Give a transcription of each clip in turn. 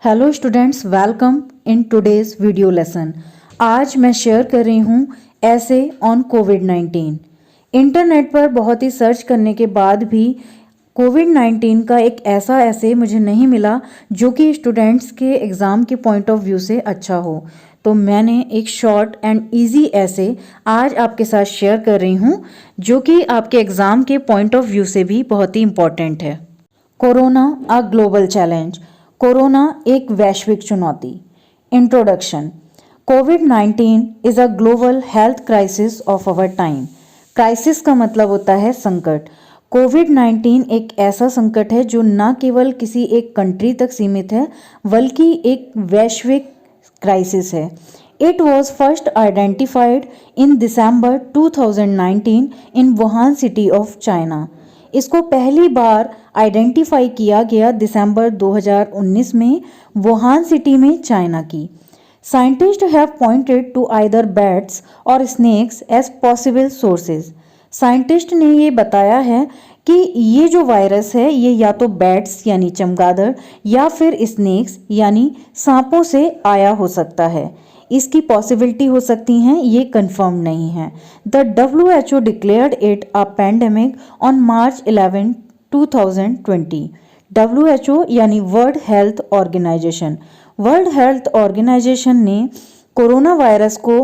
Hello students, welcome in today's video lesson. आज मैं share कर रही हूँ ऐसे ऑन कोविड-19। इंटरनेट पर बहुत ही सर्च करने के बाद भी कोविड-19 का एक ऐसा ऐसे मुझे नहीं मिला जो कि स्टूडेंट्स के एग्ज़ाम के पॉइंट ऑफ व्यू से अच्छा हो। तो मैंने एक शॉर्ट एंड इजी ऐसे आज आपके साथ शेयर कर रही हूँ जो कि आपके एग्ज़ाम के पॉइंट ऑफ व्यू से भी बहुत ही इम्पॉर्टेंट है। Corona a global challenge. Corona एक वैश्विक चुनौती। इंट्रोडक्शन। कोविड-19 is a global health crisis of our time. Crisis का मतलब होता है संकट। कोविड-19 एक ऐसा संकट है जो न केवल किसी एक कंट्री तक सीमित है बल्कि एक वैश्विक क्राइसिस है। It was first identified in December 2019 in Wuhan city of China. इसको पहली बार आइडेंटिफाई किया गया दिसंबर 2019 में वुहान सिटी में चाइना की। Scientist have pointed to either bats और snakes as possible sources. Scientist ने ये बताया है कि ये जो वायरस है ये या तो बैट्स यानी चमगादड़ या फिर स्नेक्स यानी सांपों से आया हो सकता है। इसकी पॉसिबिलिटी हो सकती हैं, ये कंफर्म नहीं है। The WHO declared it a pandemic on March 11, 2020। WHO यानी world health organisation. World health organisation ने कोरोना वायरस को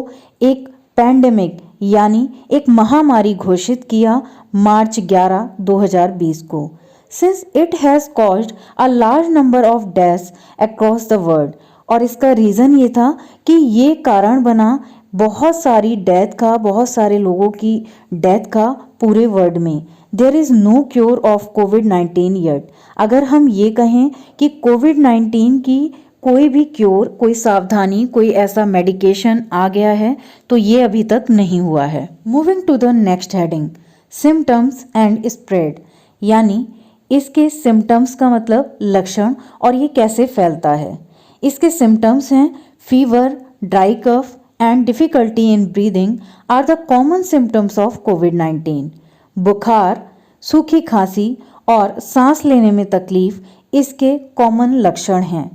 एक पैंडेमिक यानी एक महामारी घोषित किया मार्च 11, 2020 को। Since it has caused a large number of deaths across the world. और इसका रीज़न ये था कि ये कारण बना बहुत सारी डेथ का, बहुत सारे लोगों की डेथ का पूरे वर्ल्ड में। There is no cure of कोविड-19 येट। अगर हम ये कहें कि कोविड-19 की कोई भी क्योर, कोई सावधानी, कोई ऐसा मेडिकेशन आ गया है तो ये अभी तक नहीं हुआ है। Moving to the next heading, symptoms and spread. यानी इसके सिम्टम्स का मतलब लक्षण और ये कैसे फैलता है। इसके सिम्टम्स हैं fever, dry cough and difficulty in breathing are the common symptoms of कोविड-19। बुखार, सूखी खांसी और सांस लेने में तकलीफ इसके कॉमन लक्षण हैं।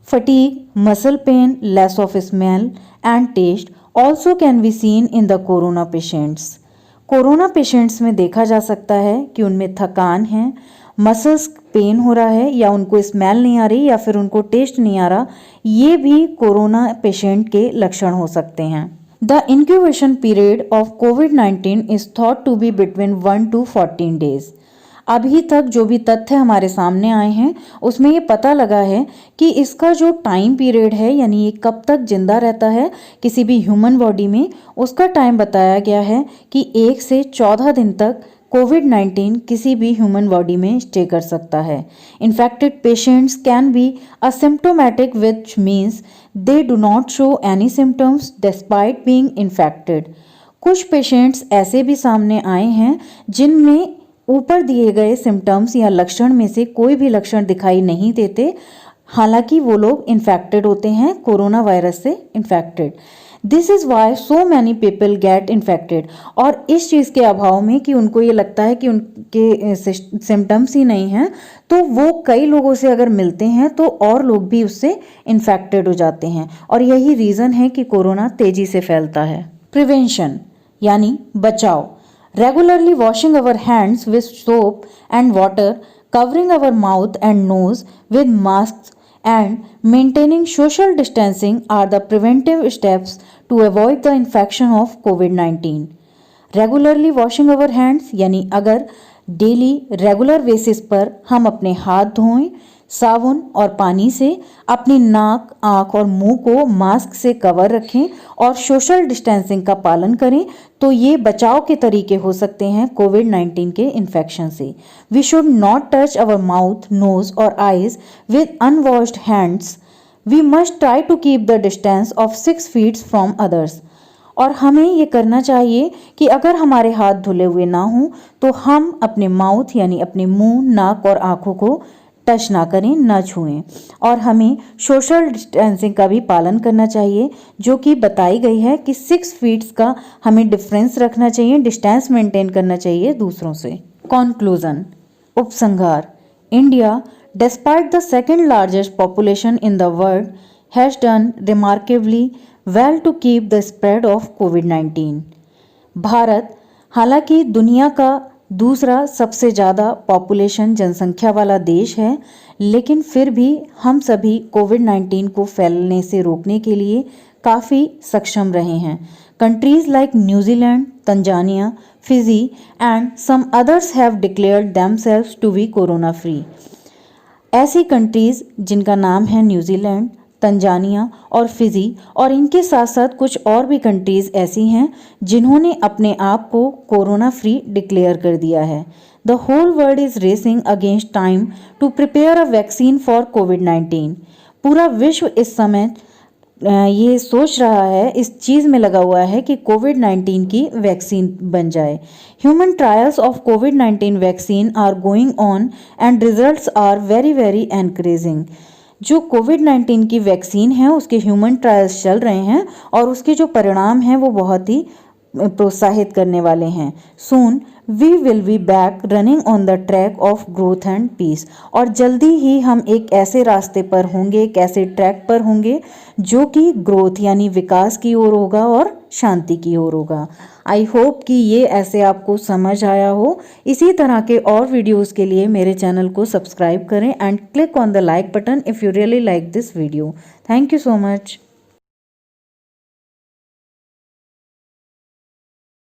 Fatigue, muscle pain, less of smell and taste also can be seen in the corona patients. Corona patients में देखा जा सकता है कि उनमें थकान है, मसल्स पेन हो रहा है या उनको स्मेल नहीं आ रही या फिर उनको टेस्ट नहीं आ रहा। ये भी कोरोना पेशेंट के लक्षण हो सकते हैं। द इंक्यूबेशन पीरियड ऑफ कोविड-19 is thought to be between 1 to 14 days. अभी तक जो भी तथ्य हमारे सामने आए हैं उसमें ये पता लगा है कि इसका जो टाइम पीरियड है यानी ये कब तक जिंदा रहता है किसी भी ह्यूमन बॉडी में, उसका टाइम बताया गया है कि 1 से 14 दिन तक कोविड-19 किसी भी ह्यूमन बॉडी में स्टे कर सकता है। Infected patients can be asymptomatic which means they do not show any symptoms despite being infected. कुछ पेशेंट्स ऐसे भी सामने आए हैं जिनमें ऊपर दिए गए सिम्टम्स या लक्षण में से कोई भी लक्षण दिखाई नहीं देते, हालांकि वो लोग इन्फेक्टेड होते हैं, कोरोना वायरस से infected. This is why so many people get infected. और इस चीज़ के अभाव में कि उनको ये लगता है कि उनके सिम्टम्स ही नहीं हैं तो वो कई लोगों से अगर मिलते हैं तो और लोग भी उससे इन्फेक्टेड हो जाते हैं और यही रीज़न है कि कोरोना तेज़ी से फैलता है। प्रिवेंशन यानी बचाव। Regularly washing our hands with soap and water, covering our mouth and nose with masks and maintaining social distancing are the preventive steps to avoid the infection of COVID-19. Regularly washing our hands यानी अगर daily regular basis पर हम अपने हाथ धोएं साबुन और पानी से, अपनी नाक, आँख और मुंह को मास्क से कवर रखें और सोशल डिस्टेंसिंग का पालन करें तो ये बचाव के तरीके हो सकते हैं कोविड-19 के इन्फेक्शन से। We should not touch our mouth, nose और eyes with unwashed hands. We must try to keep the distance of 6 feet from others. और हमें ये करना चाहिए कि अगर हमारे हाथ धुले हुए ना हों तो हम अपने माउथ यानी अपने मुंह, नाक और आँखों को टच ना करें, ना छुएं। और हमें सोशल डिस्टेंसिंग का भी पालन करना चाहिए जो कि बताई गई है कि 6 फीट्स का हमें डिफरेंस रखना चाहिए, डिस्टेंस मेंटेन करना चाहिए दूसरों से। कॉन्क्लूजन, उपसंहार। India despite the second largest population in the world, has done remarkably well to keep the spread of COVID-19. Bharat हालांकि दुनिया का दूसरा सबसे ज़्यादा पॉपुलेशन जनसंख्या वाला देश है, लेकिन फिर भी हम सभी कोविड-19 को फैलने से रोकने के लिए काफ़ी सक्षम रहे हैं. Countries like New Zealand, Tanzania, Fiji and some others have declared themselves to be corona free. ऐसी कंट्रीज़ जिनका नाम है न्यूजीलैंड, तंजानिया और फिजी, और इनके साथ साथ कुछ और भी कंट्रीज़ ऐसी हैं जिन्होंने अपने आप को कोरोना फ्री डिक्लेयर कर दिया है. The whole world is racing against time to prepare a vaccine for कोविड-19. पूरा विश्व इस समय ये सोच रहा है, इस चीज़ में लगा हुआ है कि कोविड-19 की वैक्सीन बन जाए. ह्यूमन ट्रायल्स ऑफ कोविड-19 vaccine are going on and results are very very encouraging. जो कोविड-19 की वैक्सीन है उसके ह्यूमन ट्रायल्स चल रहे हैं और उसके जो परिणाम हैं वो बहुत ही प्रोत्साहित करने वाले हैं. Soon we will be back running on the track of growth and peace. और जल्दी ही हम एक ऐसे रास्ते पर होंगे, एक ऐसे ट्रैक पर होंगे जो कि ग्रोथ यानी विकास की ओर होगा और शांति की ओर होगा. आई होप कि ये ऐसे आपको समझ आया हो. इसी तरह के और वीडियोस के लिए मेरे चैनल को सब्सक्राइब करें and click on the like button if you really like this video. Thank you so much.